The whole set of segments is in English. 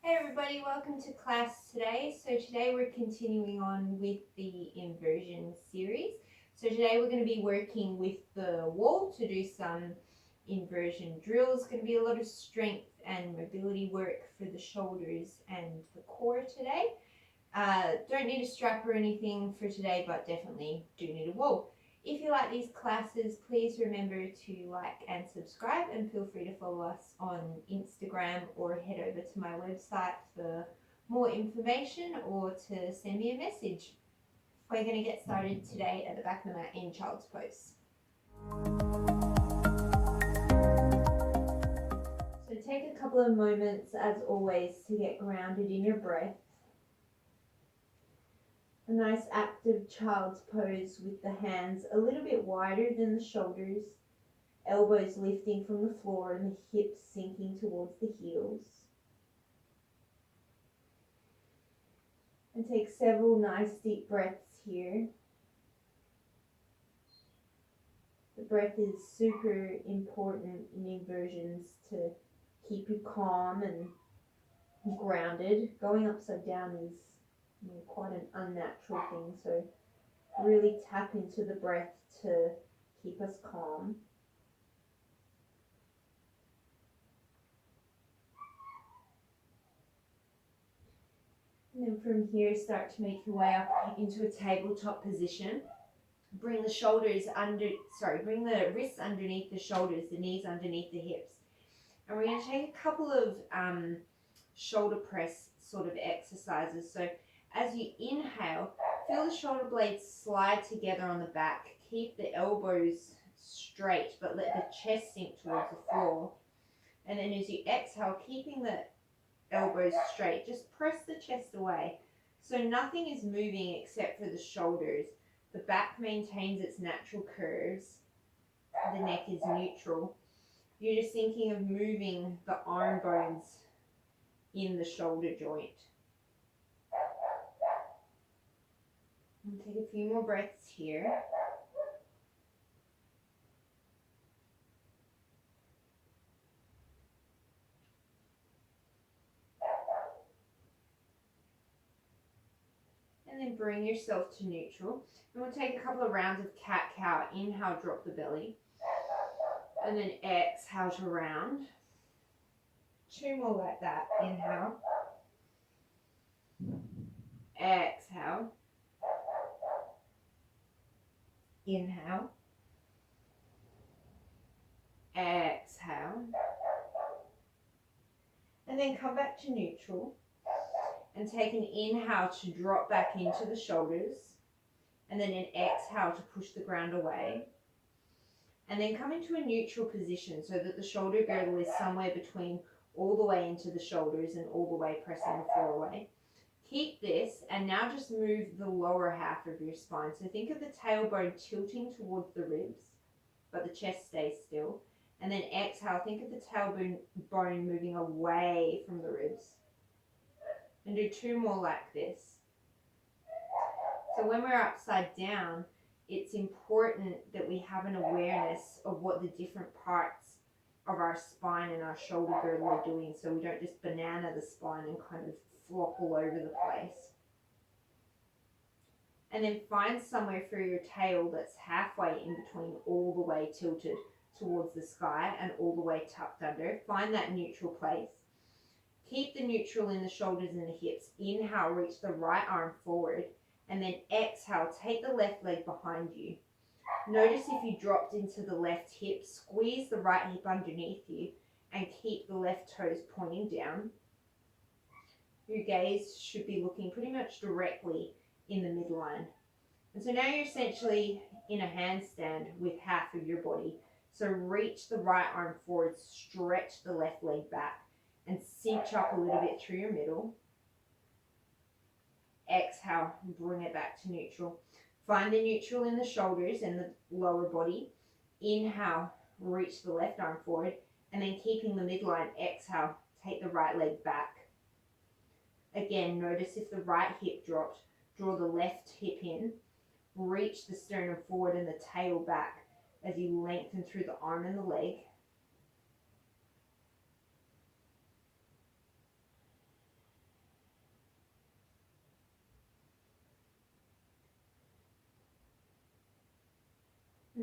Hey everybody, welcome to class today. So today we're continuing on with the inversion series. So today we're going to be working with the wall to do some inversion drills. It's going to be a lot of strength and mobility work for the shoulders and the core today. Don't need a strap or anything for today, but definitely do need a wall. If you like these classes, please remember to like and subscribe, and feel free to follow us on Instagram or head over to my website for more information or to send me a message. We're going to get started today at the back of the mat in Child's Pose. So take a couple of moments, as always, to get grounded in your breath. A nice active child's pose with the hands a little bit wider than the shoulders, elbows lifting from the floor and the hips sinking towards the heels. And take several nice deep breaths here. The breath is super important in inversions to keep you calm and grounded. Going upside down is quite an unnatural thing, so really tap into the breath to keep us calm. And then from here, start to make your way up into a tabletop position. Bring the bring the wrists underneath the shoulders, the knees underneath the hips. And we're going to take a couple of shoulder press sort of exercises. So as you inhale, feel the shoulder blades slide together on the back. Keep the elbows straight, but let the chest sink towards the floor. And then as you exhale, keeping the elbows straight, just press the chest away. So nothing is moving except for the shoulders. The back maintains its natural curves. The neck is neutral. You're just thinking of moving the arm bones in the shoulder joint. And take a few more breaths here. And then bring yourself to neutral. And we'll take a couple of rounds of cat-cow. Inhale, drop the belly. And then exhale to round. Two more like that. Inhale. Exhale. Inhale. Exhale. And then come back to neutral. And take an inhale to drop back into the shoulders. And then an exhale to push the ground away. And then come into a neutral position so that the shoulder girdle is somewhere between all the way into the shoulders and all the way pressing the floor away. Keep this, and now just move the lower half of your spine. So think of the tailbone tilting towards the ribs, but the chest stays still. And then exhale, think of the tailbone moving away from the ribs. And do two more like this. So when we're upside down, it's important that we have an awareness of what the different parts of our spine and our shoulder girdle are doing, so we don't just banana the spine and kind of flop all over the place. And then find somewhere for your tail that's halfway in between, all the way tilted towards the sky and all the way tucked under. Find that neutral place. Keep the neutral in the shoulders and the hips. Inhale, reach the right arm forward. And then exhale, take the left leg behind you. Notice if you dropped into the left hip, squeeze the right hip underneath you and keep the left toes pointing down. Your gaze should be looking pretty much directly in the midline. And so now you're essentially in a handstand with half of your body. So reach the right arm forward, stretch the left leg back and cinch up a little bit through your middle. Exhale, bring it back to neutral. Find the neutral in the shoulders and the lower body. Inhale, reach the left arm forward, and then keeping the midline, exhale, take the right leg back. Again, notice if the right hip dropped, draw the left hip in, reach the sternum forward and the tail back as you lengthen through the arm and the leg.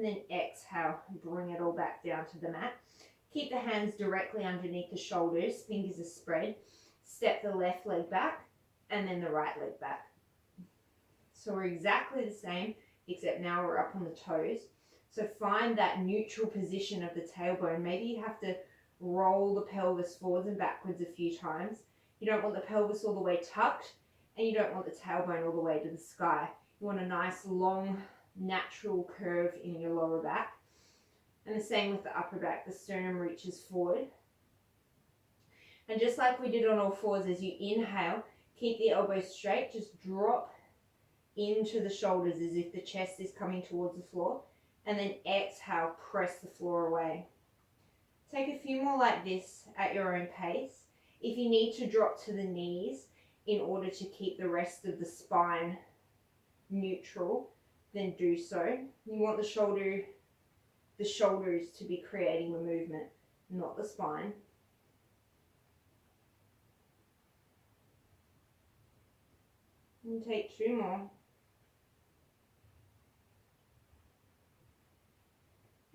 And then exhale, bring it all back down to the mat. Keep the hands directly underneath the shoulders, fingers are spread. Step the left leg back and then the right leg back. So we're exactly the same, except now we're up on the toes. So find that neutral position of the tailbone. Maybe you have to roll the pelvis forwards and backwards a few times. You don't want the pelvis all the way tucked, and you don't want the tailbone all the way to the sky. You want a nice long natural curve in your lower back. And the same with the upper back, the sternum reaches forward. And just like we did on all fours, as you inhale, keep the elbows straight, just drop into the shoulders as if the chest is coming towards the floor. And then exhale, press the floor away. Take a few more like this at your own pace. If you need to drop to the knees in order to keep the rest of the spine neutral, then do so. You want the shoulders to be creating the movement, not the spine. And take 2 more.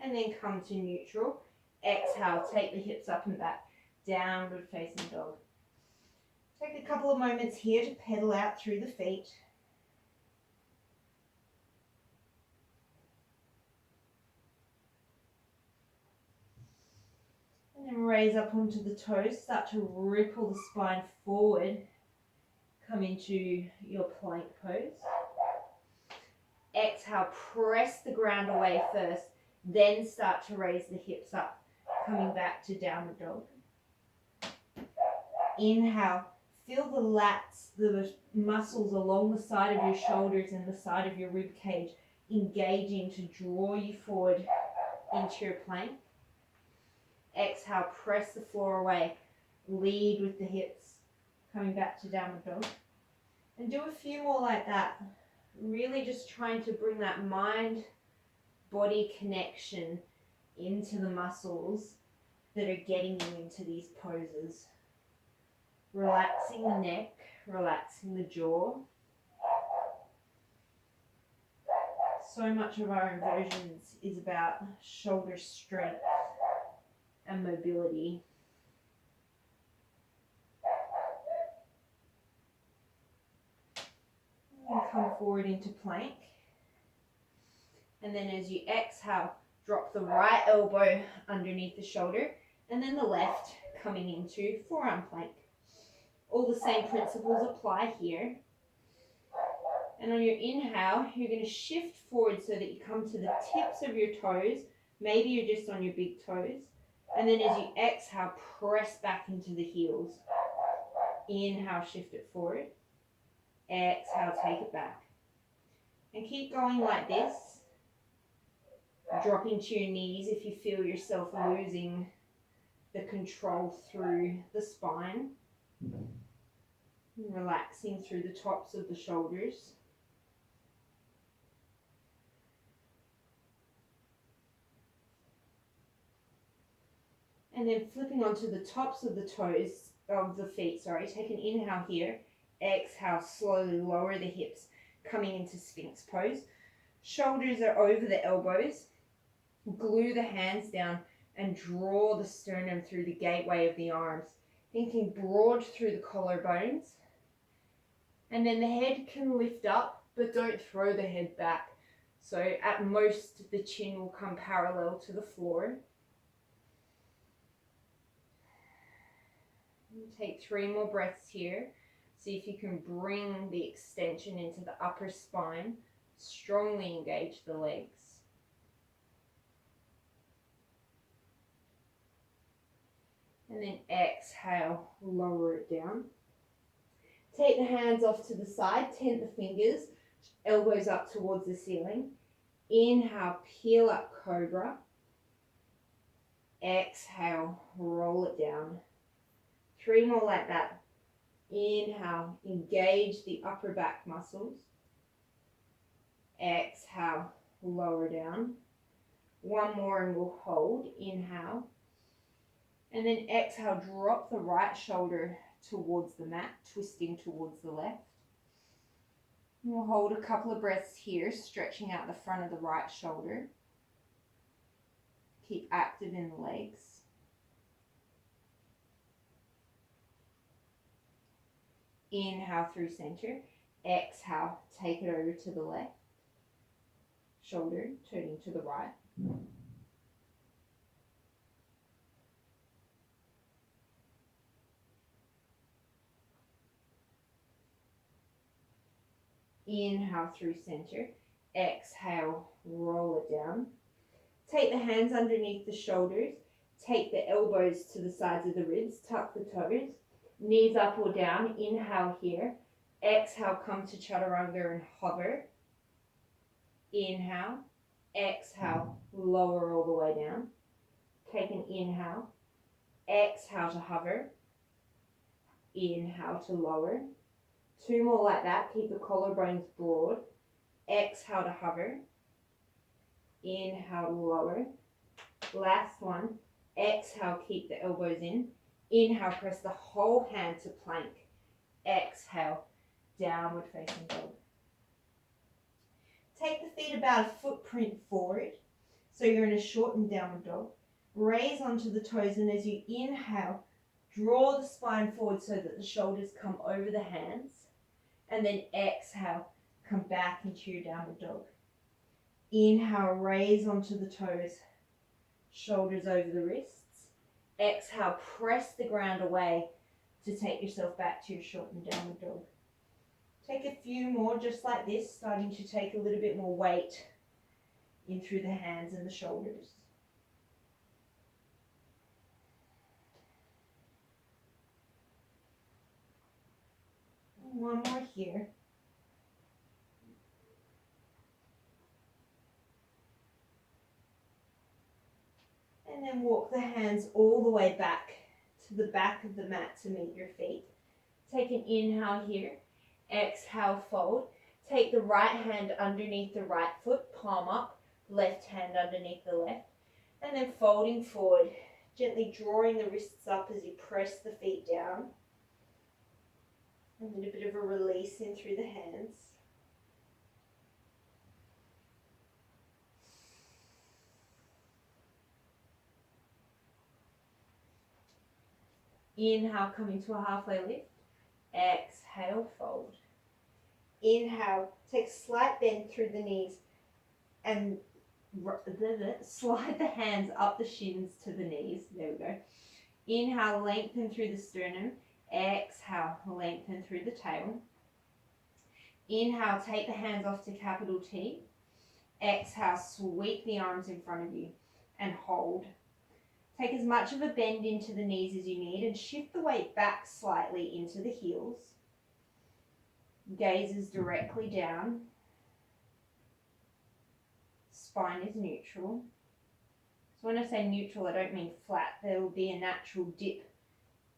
And then come to neutral. Exhale, take the hips up and back. Downward facing dog. Take a couple of moments here to pedal out through the feet. And then raise up onto the toes. Start to ripple the spine forward. Come into your plank pose. Exhale, press the ground away first. Then start to raise the hips up. Coming back to downward dog. Inhale, feel the lats, the muscles along the side of your shoulders and the side of your rib cage engaging to draw you forward into your plank. Exhale, press the floor away. Lead with the hips. Coming back to downward dog. And do a few more like that. Really just trying to bring that mind-body connection into the muscles that are getting you into these poses. Relaxing the neck, relaxing the jaw. So much of our inversions is about shoulder strength and mobility. And come forward into plank. And then as you exhale, drop the right elbow underneath the shoulder and then the left coming into forearm plank. All the same principles apply here. And on your inhale, you're going to shift forward so that you come to the tips of your toes. Maybe you're just on your big toes. And then as you exhale, press back into the heels. Inhale, shift it forward. Exhale, take it back. And keep going like this. Dropping to your knees if you feel yourself losing the control through the spine. Relaxing through the tops of the shoulders. And then flipping onto the tops of the toes, of the feet, sorry. Take an inhale here. Exhale, slowly lower the hips, coming into Sphinx Pose. Shoulders are over the elbows. Glue the hands down and draw the sternum through the gateway of the arms. Thinking broad through the collarbones. And then the head can lift up, but don't throw the head back. So at most, the chin will come parallel to the floor. Take 3 more breaths here. See if you can bring the extension into the upper spine. Strongly engage the legs. And then exhale, lower it down. Take the hands off to the side, tent the fingers, elbows up towards the ceiling. Inhale, peel up cobra. Exhale, roll it down. 3 more like that. Inhale, engage the upper back muscles. Exhale, lower down. 1 more and we'll hold. Inhale. And then exhale, drop the right shoulder towards the mat, twisting towards the left. And we'll hold a couple of breaths here, stretching out the front of the right shoulder. Keep active in the legs. Inhale through center. Exhale, take it over to the left. Shoulder turning to the right. Inhale through center. Exhale, roll it down. Take the hands underneath the shoulders. Take the elbows to the sides of the ribs. Tuck the toes. Knees up or down. Inhale here. Exhale, come to chaturanga and hover. Inhale. Exhale, lower all the way down. Take an inhale. Exhale to hover. Inhale to lower. 2 more like that. Keep the collarbones broad. Exhale to hover. Inhale to lower. Last one. Exhale, keep the elbows in. Inhale, press the whole hand to plank. Exhale, downward facing dog. Take the feet about a footprint forward. So you're in a shortened downward dog. Raise onto the toes, and as you inhale, draw the spine forward so that the shoulders come over the hands. And then exhale, come back into your downward dog. Inhale, raise onto the toes, shoulders over the wrists. Exhale, press the ground away to take yourself back to your shortened downward dog. Take a few more just like this, starting to take a little bit more weight in through the hands and the shoulders. One more here. And then walk the hands all the way back to the back of the mat to meet your feet. Take an inhale here. Exhale, fold. Take the right hand underneath the right foot, palm up, left hand underneath the left. And then folding forward, gently drawing the wrists up as you press the feet down. And then a bit of a release in through the hands. Inhale, coming to a halfway lift. Exhale, fold. Inhale, take a slight bend through the knees and slide the hands up the shins to the knees. There we go. Inhale, lengthen through the sternum. Exhale, lengthen through the tail. Inhale, take the hands off to capital T. Exhale, sweep the arms in front of you and hold. Take as much of a bend into the knees as you need and shift the weight back slightly into the heels. Gaze is directly down. Spine is neutral. So when I say neutral, I don't mean flat. There will be a natural dip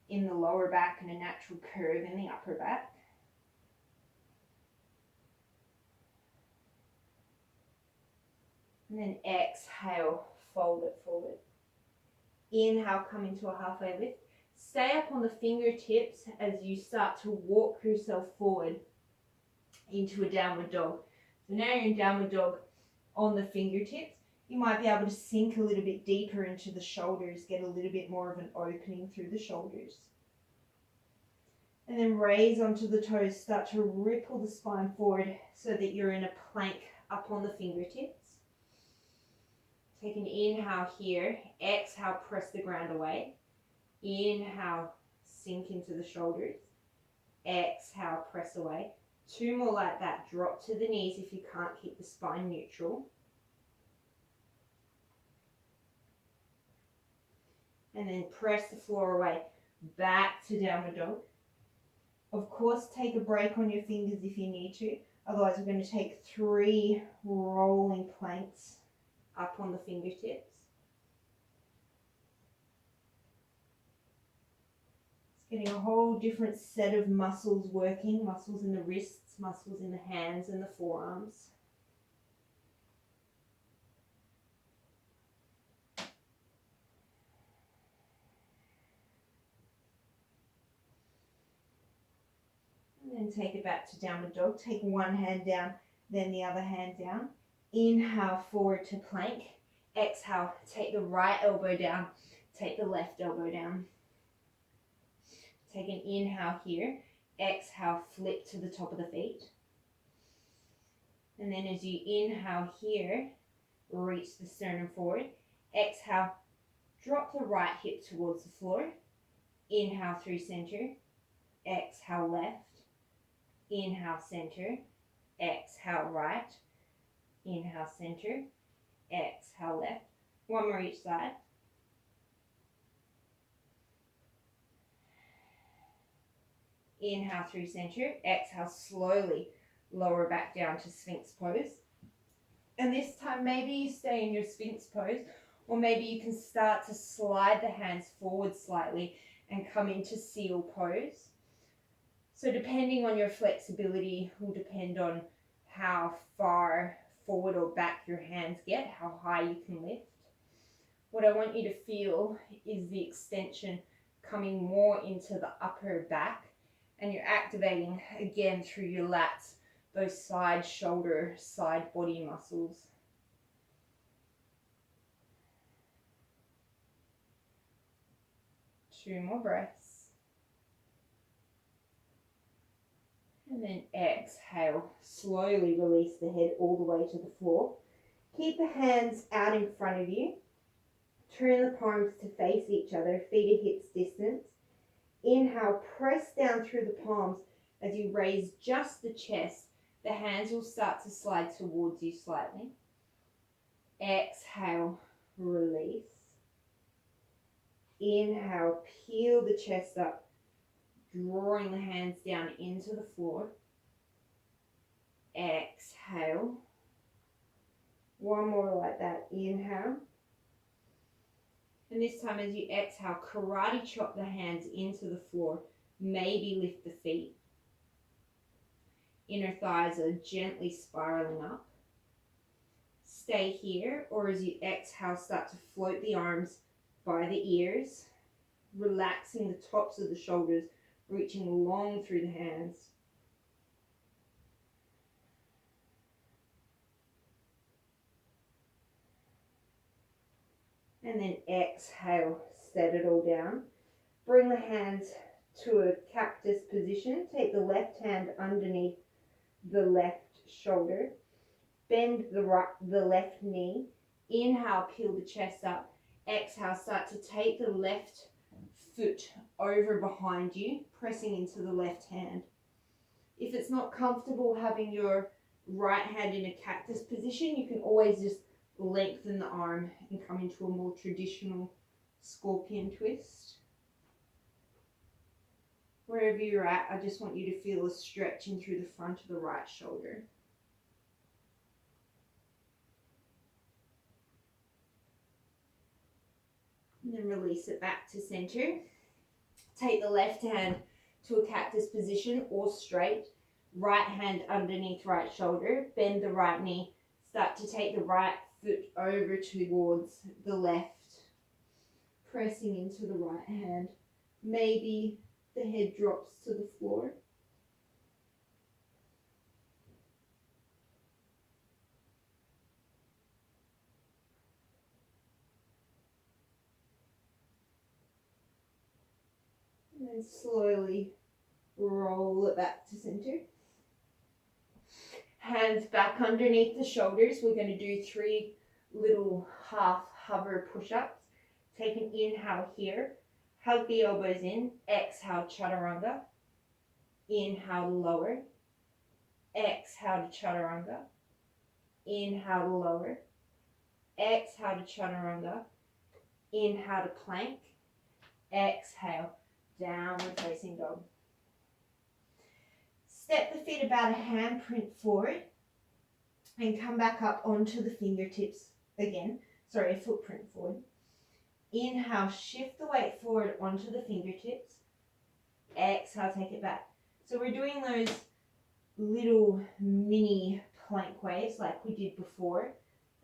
in the lower back and a natural curve in the upper back. And then exhale, fold it forward. Inhale, come into a halfway lift. Stay up on the fingertips as you start to walk yourself forward into a downward dog. So now you're in downward dog on the fingertips. You might be able to sink a little bit deeper into the shoulders, get a little bit more of an opening through the shoulders. And then raise onto the toes, start to ripple the spine forward so that you're in a plank up on the fingertips. Take an inhale here. Exhale, press the ground away. Inhale, sink into the shoulders. Exhale, press away. 2 more like that. Drop to the knees if you can't keep the spine neutral. And then press the floor away. Back to downward dog. Of course, take a break on your fingers if you need to. Otherwise, we're going to take 3 rolling planks up on the fingertips. It's getting a whole different set of muscles working, muscles in the wrists, muscles in the hands and the forearms. And then take it back to downward dog. Take one hand down, then the other hand down. Inhale forward to plank. Exhale, take the right elbow down, take the left elbow down. Take an inhale here. Exhale, flip to the top of the feet. And then as you inhale here, reach the sternum forward. Exhale, drop the right hip towards the floor. Inhale through center. Exhale left. Inhale center. Exhale right. Inhale center. Exhale left. One more each side. Inhale through center. Exhale slowly. Lower back down to Sphinx Pose. And this time maybe you stay in your Sphinx Pose, or maybe you can start to slide the hands forward slightly and come into Seal Pose. So depending on your flexibility will depend on how far forward or back your hands get, how high you can lift. What I want you to feel is the extension coming more into the upper back, and you're activating again through your lats, those side shoulder, side body muscles. Two more breaths. And then exhale, slowly release the head all the way to the floor. Keep the hands out in front of you. Turn the palms to face each other, feet at hips distance. Inhale, press down through the palms as you raise just the chest. The hands will start to slide towards you slightly. Exhale, release. Inhale, peel the chest up, drawing the hands down into the floor. Exhale. One more like that. Inhale. And this time as you exhale, karate chop the hands into the floor. Maybe lift the feet. Inner thighs are gently spiraling up. Stay here, or as you exhale, start to float the arms by the ears, relaxing the tops of the shoulders, reaching long through the hands. And then exhale, set it all down. Bring the hands to a cactus position. Take the left hand underneath the left shoulder. Bend the left knee. Inhale, peel the chest up. Exhale, start to take the left foot over behind you, pressing into the left hand. If it's not comfortable having your right hand in a cactus position, you can always just lengthen the arm and come into a more traditional scorpion twist. Wherever you're at, I just want you to feel a stretching through the front of the right shoulder. And then release it back to center. Take the left hand to a cactus position or straight. Right hand underneath right shoulder. Bend the right knee. Start to take the right foot over towards the left. Pressing into the right hand. Maybe the head drops to the floor. And then slowly roll it back to center. Hands back underneath the shoulders. We're going to do 3 little half hover push-ups. Take an inhale here. Hug the elbows in. Exhale, chaturanga. Inhale to lower. Exhale to chaturanga. Inhale to lower. Exhale to chaturanga. Inhale to plank. Exhale, downward facing dog. Step the feet about a handprint forward and come back up onto the fingertips again. Sorry, a footprint forward. Inhale, shift the weight forward onto the fingertips. Exhale, take it back. So we're doing those little mini plank waves like we did before.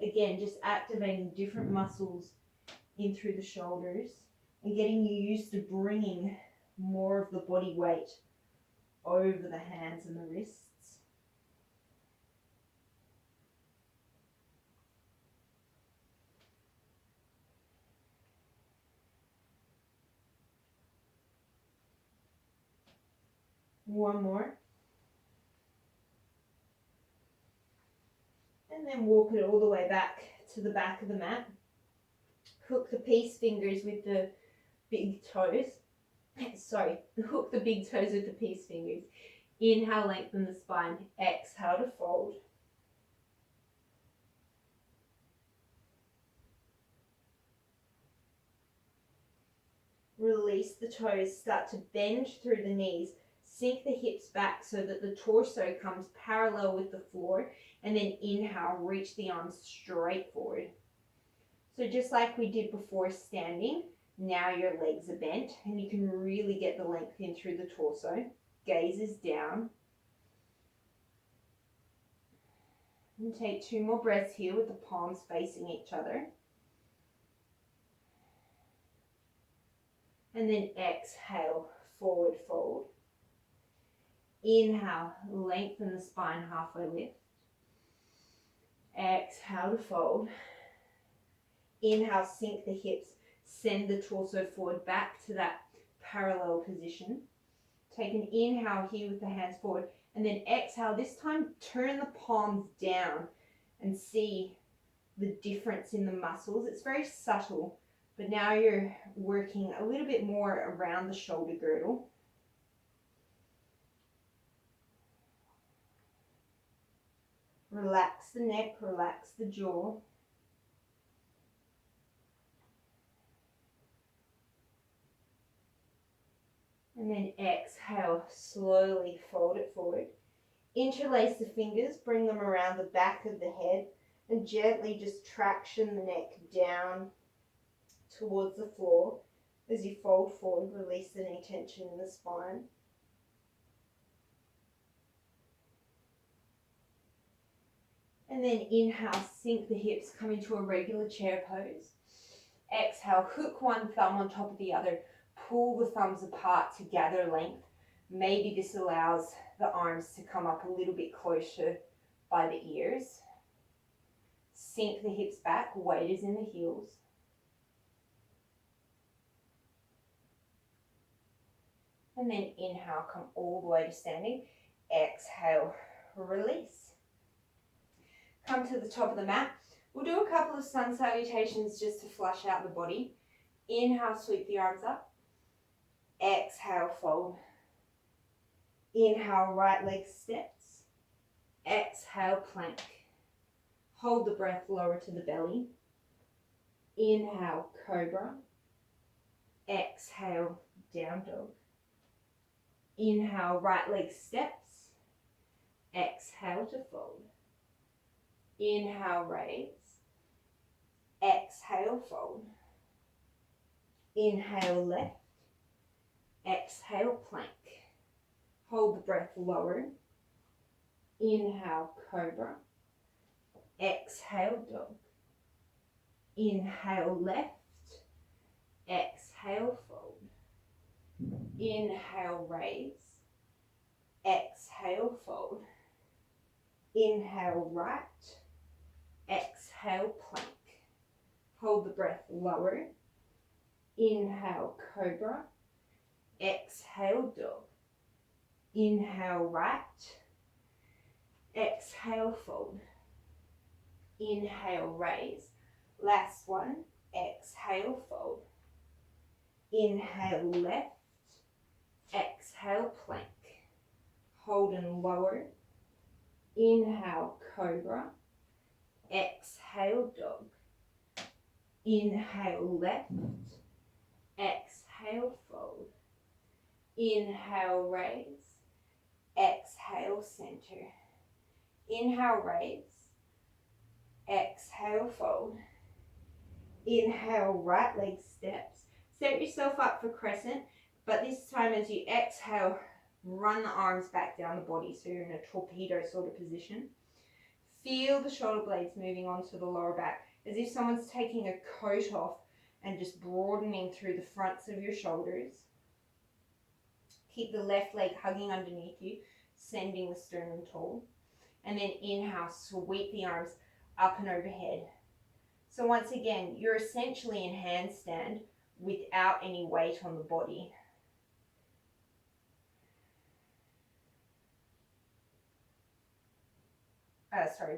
Again, just activating different muscles in through the shoulders and getting you used to bringing more of the body weight over the hands and the wrists. One more. And then walk it all the way back to the back of the mat. Hook the peace fingers with the big toes. Sorry, hook the big toes with the peace fingers. Inhale, lengthen the spine. Exhale to fold. Release the toes, start to bend through the knees. Sink the hips back so that the torso comes parallel with the floor. And then inhale, reach the arms straight forward. So just like we did before standing, now your legs are bent and you can really get the length in through the torso. Gaze is down. And take 2 more breaths here with the palms facing each other. And then exhale, forward fold. Inhale, lengthen the spine, halfway lift. Exhale to fold. Inhale, sink the hips, send the torso forward back to that parallel position. Take an inhale here with the hands forward, and then exhale. This time, turn the palms down and see the difference in the muscles. It's very subtle, but now you're working a little bit more around the shoulder girdle. Relax the neck, relax the jaw. And then exhale, slowly fold it forward. Interlace the fingers, bring them around the back of the head, and gently just traction the neck down towards the floor. As you fold forward, release any tension in the spine. And then inhale, sink the hips, come into a regular chair pose. Exhale, hook one thumb on top of the other. Pull the thumbs apart to gather length. Maybe this allows the arms to come up a little bit closer by the ears. Sink the hips back, weight is in the heels. And then inhale, come all the way to standing. Exhale, release. Come to the top of the mat. We'll do a couple of sun salutations just to flush out the body. Inhale, sweep the arms up. Exhale, fold. Inhale, right leg steps. Exhale, plank. Hold the breath, lower to the belly. Inhale, cobra. Exhale, down dog. Inhale, right leg steps. Exhale to fold. Inhale, raise. Exhale, fold. Inhale, left. Exhale, plank. Hold the breath, lower. Inhale, cobra. Exhale, dog. Inhale, left. Exhale, fold. Inhale, raise. Exhale, fold. Inhale, right. Exhale, plank. Hold the breath, lower. Inhale, cobra. Exhale, dog. Inhale, right. Exhale, fold. Inhale, raise. Last one. Exhale, fold. Inhale, left. Exhale, plank. Hold and lower. Inhale, cobra. Exhale, dog. Inhale, left. Exhale, fold. Inhale, raise. Exhale, center. Inhale, raise. Exhale, fold. Inhale, right leg steps. Set yourself up for crescent, but this time as you exhale, run the arms back down the body so you're in a torpedo sort of position. Feel the shoulder blades moving onto the lower back as if someone's taking a coat off and just broadening through the fronts of your shoulders. Keep the left leg hugging underneath you, sending the sternum tall. And then inhale, sweep the arms up and overhead. So once again, you're essentially in handstand without any weight on the body.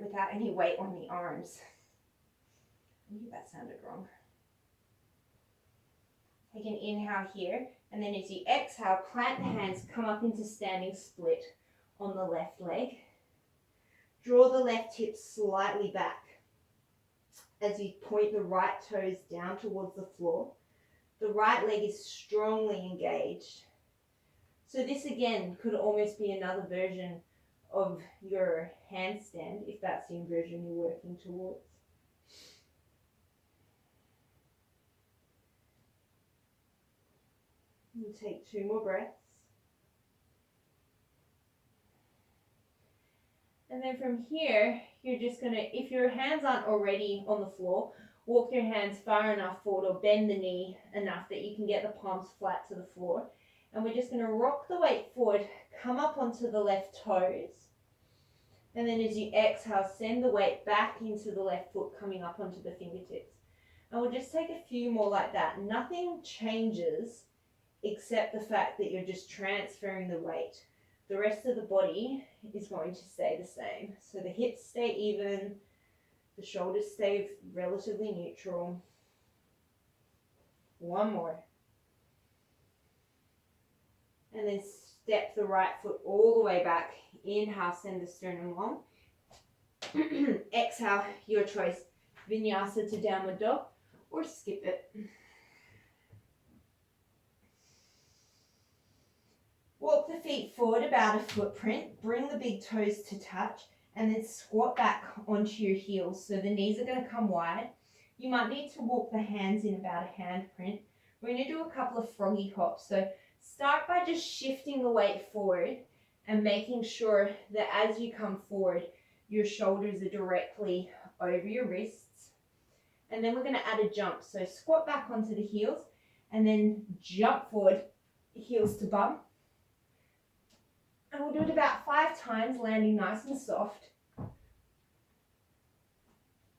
without any weight on the arms. I knew that sounded wrong. Take an inhale here, and then as you exhale, plant the hands, come up into standing split on the left leg. Draw the left hip slightly back as you point the right toes down towards the floor. The right leg is strongly engaged. So this again could almost be another version of your handstand if that's the inversion you're working towards. And take 2 more breaths. And then from here, you're just going to, if your hands aren't already on the floor, walk your hands far enough forward or bend the knee enough that you can get the palms flat to the floor. And we're just going to rock the weight forward, come up onto the left toes. And then as you exhale, send the weight back into the left foot, coming up onto the fingertips. And we'll just take a few more like that. Nothing changes except the fact that you're just transferring the weight. The rest of the body is going to stay the same. So the hips stay even, the shoulders stay relatively neutral. 1 more. And then step the right foot all the way back. Inhale, send the sternum long. Exhale, your choice. Vinyasa to downward dog or skip it. Walk the feet forward about a footprint. Bring the big toes to touch and then squat back onto your heels. So the knees are going to come wide. You might need to walk the hands in about a hand print. We're going to do a couple of froggy hops. So start by just shifting the weight forward and making sure that as you come forward, your shoulders are directly over your wrists. And then we're going to add a jump. So squat back onto the heels and then jump forward, heels to bum. And we'll do it about 5 times, landing nice and soft.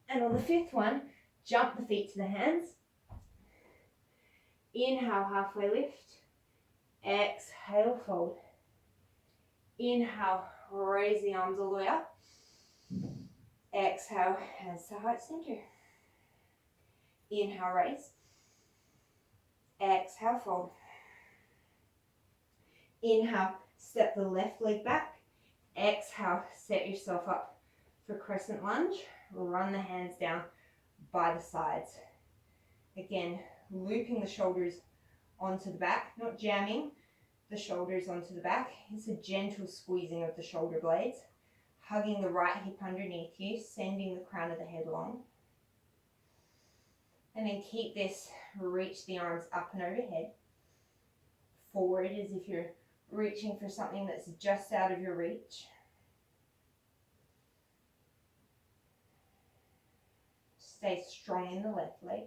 And on the 5th one, jump the feet to the hands. Inhale, halfway lift. Exhale, fold. Inhale, raise the arms all the way up. Exhale, hands to heart center. Inhale, raise. Exhale, fold. Inhale, step the left leg back. Exhale, set yourself up for Crescent Lunge. Run the hands down by the sides. Again, looping the shoulders onto the back, not jamming the shoulders onto the back. It's a gentle squeezing of the shoulder blades. Hugging the right hip underneath you, sending the crown of the head long. And then keep this, reach the arms up and overhead. Forward as if you're reaching for something that's just out of your reach. Stay strong in the left leg.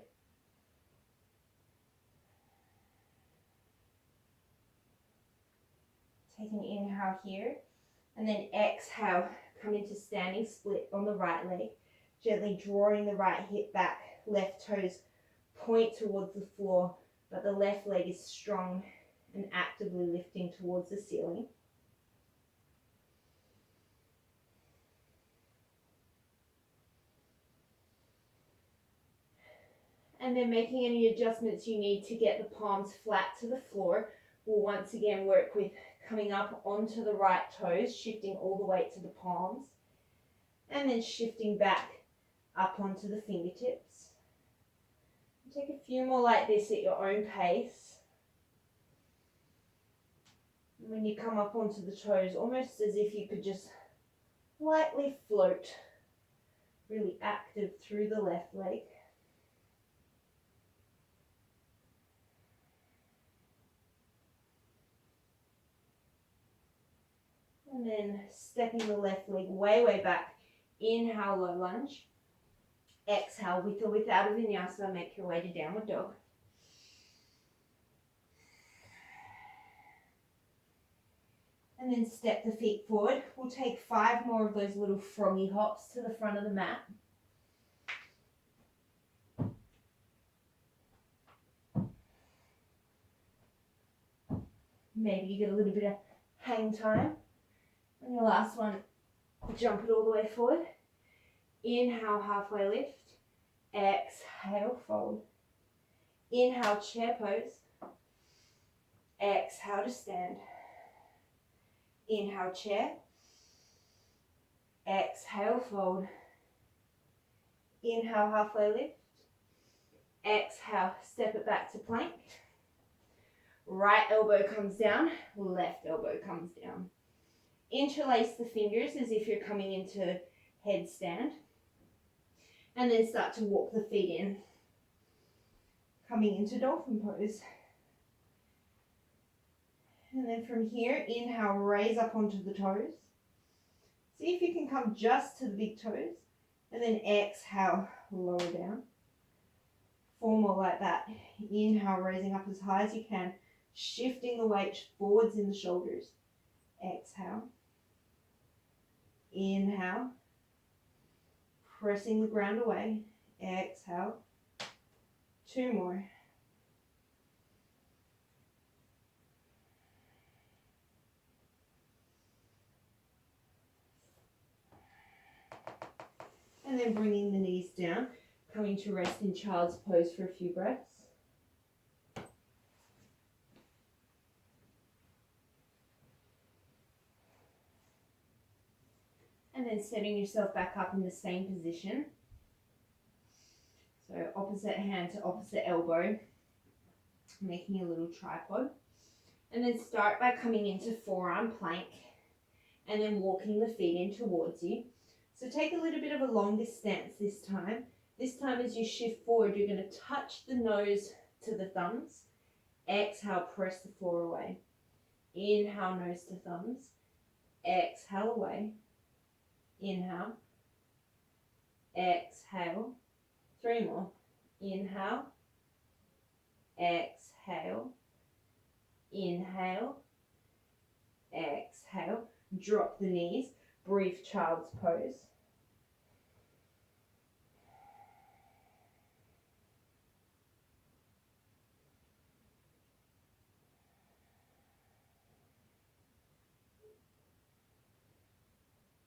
Take an inhale here, and then exhale, come into standing split on the right leg, gently drawing the right hip back, left toes point towards the floor, but the left leg is strong and actively lifting towards the ceiling. And then making any adjustments you need to get the palms flat to the floor. We'll once again work with coming up onto the right toes, shifting all the weight to the palms, and then shifting back up onto the fingertips. Take a few more like this at your own pace. And when you come up onto the toes, almost as if you could just lightly float, really active through the left leg. And then stepping the left leg way, way back. Inhale, low lunge. Exhale, with or without a vinyasa, make your way to downward dog. And then step the feet forward. We'll take 5 more of those little froggy hops to the front of the mat. Maybe you get a little bit of hang time. And your last one, Jump it all the way forward. Inhale, halfway lift. Exhale, fold. Inhale, chair pose. Exhale to stand. Inhale, chair. Exhale, fold. Inhale, halfway lift. Exhale, step it back to plank. Right elbow comes down, left elbow comes down. Interlace the fingers as if you're coming into headstand. And then start to walk the feet in. Coming into dolphin pose. And then from here, inhale, raise up onto the toes. See if you can come just to the big toes. And then exhale, lower down. 4 more like that. Inhale, raising up as high as you can. Shifting the weight forwards in the shoulders. Exhale. Inhale. Pressing the ground away. Exhale. 2 more. And then bringing the knees down, coming to rest in child's pose for a few breaths. And then setting yourself back up in the same position. So opposite hand to opposite elbow, making a little tripod. And then start by coming into forearm plank and then walking the feet in towards you. So take a little bit of a longer stance this time. This time as you shift forward, you're going to touch the nose to the thumbs. Exhale, press the floor away. Inhale, nose to thumbs. Exhale, away. Inhale. Exhale. 3 more. Inhale. Exhale. Inhale. Exhale. Drop the knees. Brief child's pose.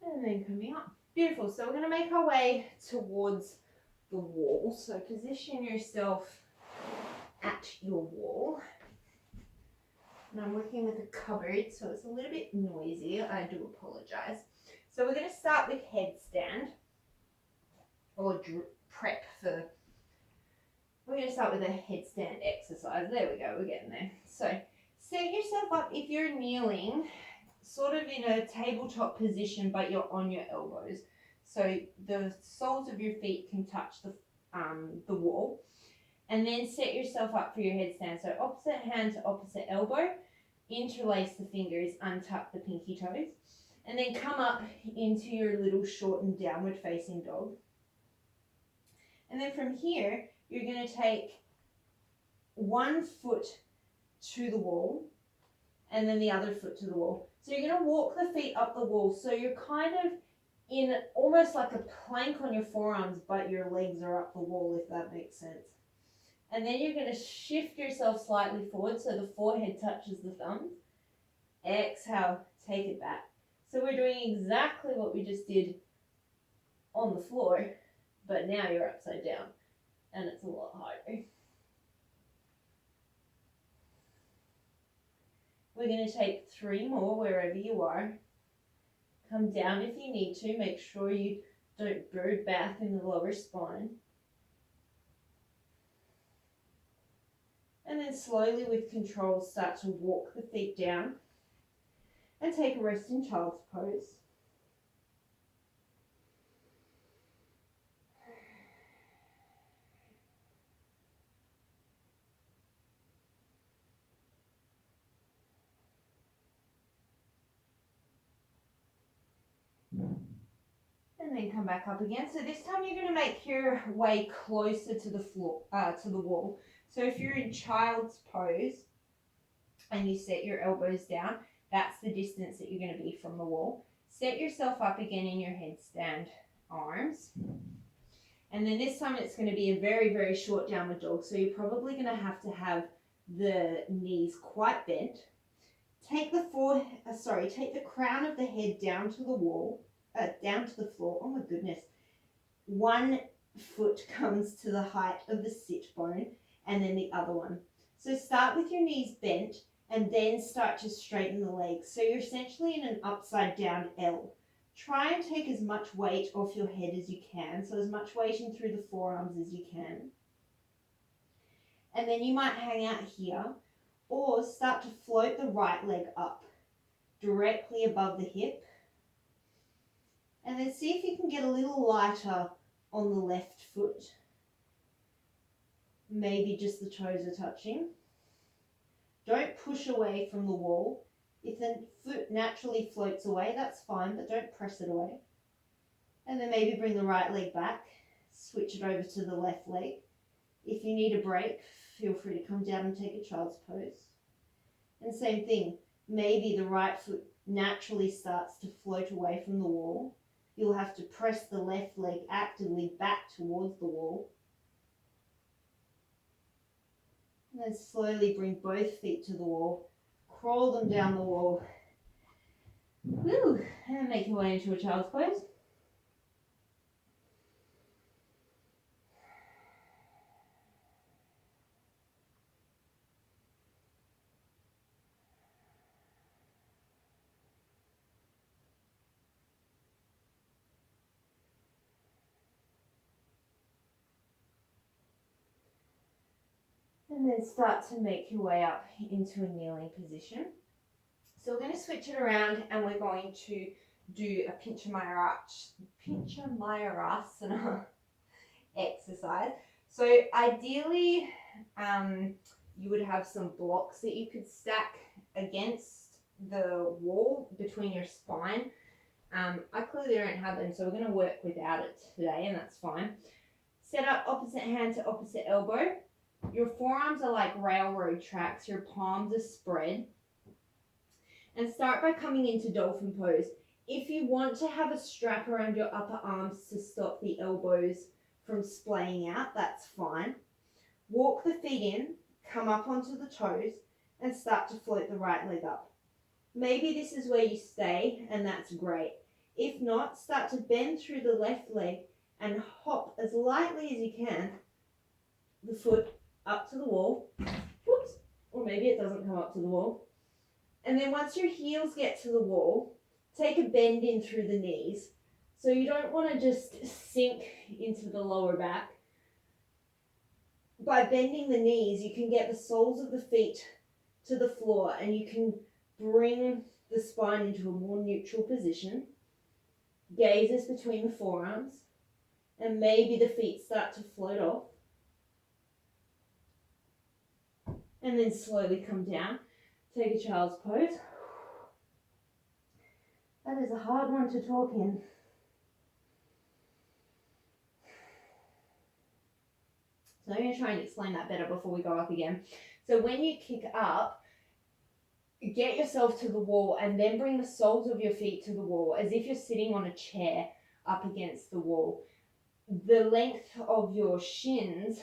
And then coming up. Beautiful. So we're going to make our way towards the wall. So position yourself at your wall. And I'm working with a cupboard, so it's a little bit noisy. I do apologize. So we're going to start with headstand, or prep for, we're going to start with a headstand exercise. There we go, we're getting there. So set yourself up, if you're kneeling, sort of in a tabletop position, but you're on your elbows. So the soles of your feet can touch the wall. And then set yourself up for your headstand. So opposite hand to opposite elbow, interlace the fingers, untuck the pinky toes. And then come up into your little shortened downward facing dog. And then from here, you're going to take 1 foot to the wall and then the other foot to the wall. So you're going to walk the feet up the wall. So you're kind of in almost like a plank on your forearms, but your legs are up the wall, if that makes sense. And then you're going to shift yourself slightly forward so the forehead touches the thumbs. Exhale, take it back. So we're doing exactly what we just did on the floor, but now you're upside down and it's a lot harder. We're going to take 3 more wherever you are. Come down if you need to. Make sure you don't bird bath in the lower spine. And then slowly with control start to walk the feet down and take a rest in child's pose. And then come back up again. So this time you're going to make your way closer to the floor, to the wall. So if you're in child's pose and you set your elbows down, that's the distance that you're going to be from the wall. Set yourself up again in your headstand arms. And then this time it's going to be a very, very short downward dog. So you're probably going to have the knees quite bent. Take the crown of the head down to the wall. down to the floor. Oh my goodness. One foot comes to the height of the sit bone and then the other one. So start with your knees bent and then start to straighten the legs. So you're essentially in an upside down L. Try and take as much weight off your head as you can. So as much weight in through the forearms as you can. And then you might hang out here or start to float the right leg up directly above the hip. And then see if you can get a little lighter on the left foot. Maybe just the toes are touching. Don't push away from the wall. If the foot naturally floats away, that's fine, but don't press it away. And then maybe bring the right leg back, switch it over to the left leg. If you need a break, feel free to come down and take a child's pose. And same thing, maybe the right foot naturally starts to float away from the wall. You'll have to press the left leg actively back towards the wall. And then slowly bring both feet to the wall. Crawl them down the wall. Woo! And make your way into a child's pose. And then start to make your way up into a kneeling position. So we're going to switch it around and we're going to do a Pinchamayurasana exercise. So ideally, you would have some blocks that you could stack against the wall between your spine. I clearly don't have them, so we're going to work without it today, and that's fine. Set up opposite hand to opposite elbow. Your forearms are like railroad tracks. Your palms are spread. And start by coming into Dolphin Pose. If you want to have a strap around your upper arms to stop the elbows from splaying out, that's fine. Walk the feet in, come up onto the toes, and start to float the right leg up. Maybe this is where you stay, and that's great. If not, start to bend through the left leg and hop as lightly as you can the foot up to the wall. Whoops. Or maybe it doesn't come up to the wall. And then once your heels get to the wall, take a bend in through the knees. So you don't want to just sink into the lower back. By bending the knees, you can get the soles of the feet to the floor and you can bring the spine into a more neutral position. Gazes between the forearms, and maybe the feet start to float off. And then slowly come down. Take a child's pose. That is a hard one to talk in. So I'm going to try and explain that better before we go up again. So when you kick up, get yourself to the wall and then bring the soles of your feet to the wall as if you're sitting on a chair up against the wall. The length of your shins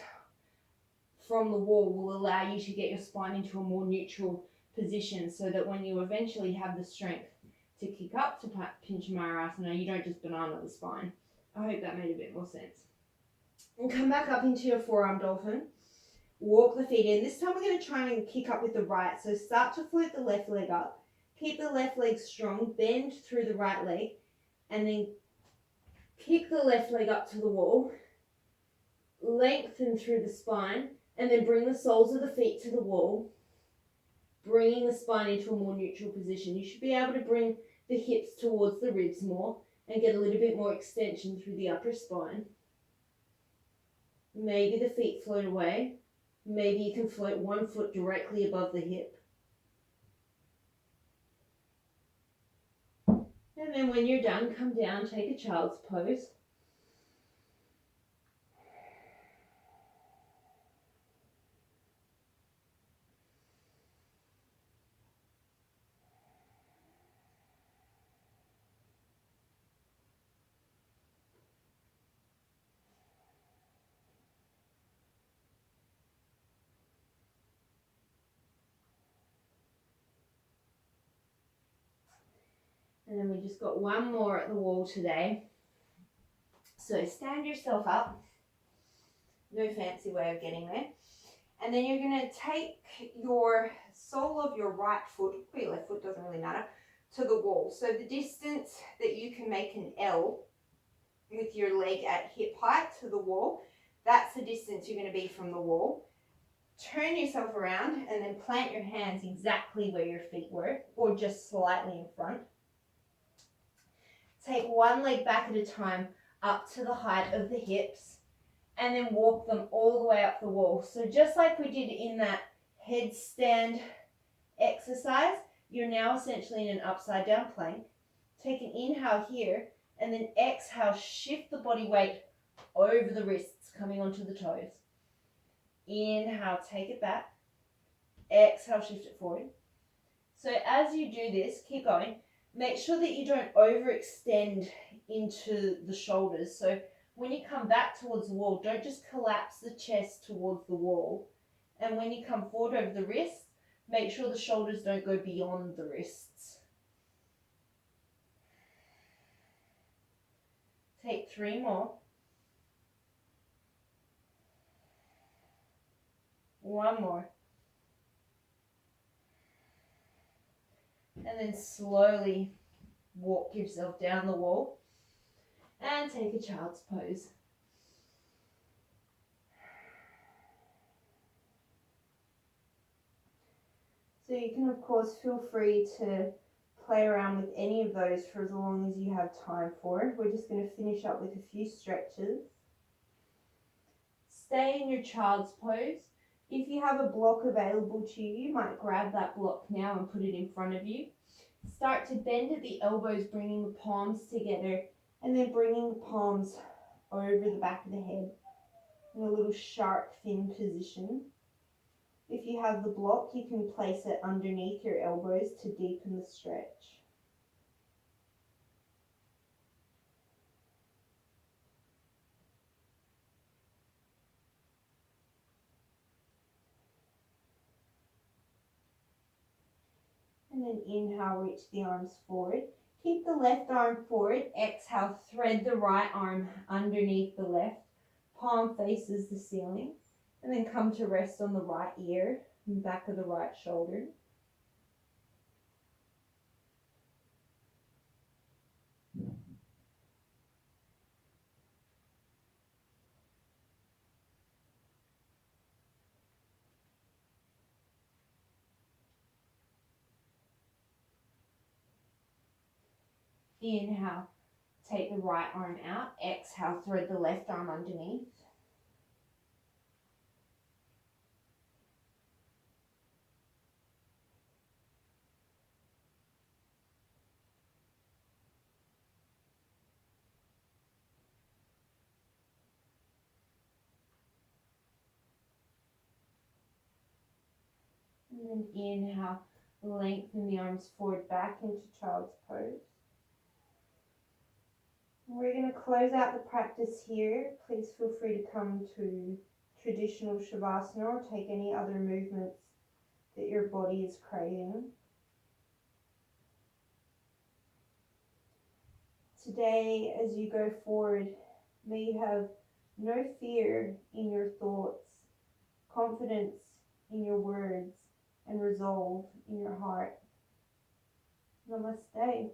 from the wall will allow you to get your spine into a more neutral position so that when you eventually have the strength to kick up to Pinchamayurasana, you don't just banana the spine. I hope that made a bit more sense. And come back up into your forearm dolphin. Walk the feet in. This time we're going to try and kick up with the right. So start to float the left leg up. Keep the left leg strong. Bend through the right leg. And then kick the left leg up to the wall. Lengthen through the spine. And then bring the soles of the feet to the wall. Bringing the spine into a more neutral position. You should be able to bring the hips towards the ribs more. And get a little bit more extension through the upper spine. Maybe the feet float away. Maybe you can float one foot directly above the hip. And then when you're done, come down, take a child's pose. And then we just got one more at the wall today. So stand yourself up. No fancy way of getting there. And then you're going to take your sole of your right foot, or your left foot, doesn't really matter, to the wall. So the distance that you can make an L with your leg at hip height to the wall, that's the distance you're going to be from the wall. Turn yourself around and then plant your hands exactly where your feet were, or just slightly in front. Take one leg back at a time up to the height of the hips, and then walk them all the way up the wall. So just like we did in that headstand exercise, you're now essentially in an upside down plank. Take an inhale here, and then exhale, shift the body weight over the wrists, coming onto the toes. Inhale, take it back. Exhale, shift it forward. So as you do this, keep going. Make sure that you don't overextend into the shoulders. So when you come back towards the wall, don't just collapse the chest towards the wall. And when you come forward over the wrists, make sure the shoulders don't go beyond the wrists. Take 3 more. 1 more. And then slowly walk yourself down the wall and take a child's pose. So you can of course feel free to play around with any of those for as long as you have time for it. We're just going to finish up with a few stretches. Stay in your child's pose. If you have a block available to you, you might grab that block now and put it in front of you. Start to bend at the elbows, bringing the palms together, and then bringing the palms over the back of the head in a little shark fin position. If you have the block, you can place it underneath your elbows to deepen the stretch. And then inhale, reach the arms forward. Keep the left arm forward. Exhale, thread the right arm underneath the left. Palm faces the ceiling. And then come to rest on the right ear and back of the right shoulder. Inhale, take the right arm out. Exhale, thread the left arm underneath. And then inhale, lengthen the arms forward back into child's pose. We're going to close out the practice here. Please feel free to come to traditional Shavasana or take any other movements that your body is craving. Today, as you go forward, may you have no fear in your thoughts, confidence in your words, and resolve in your heart. Namaste.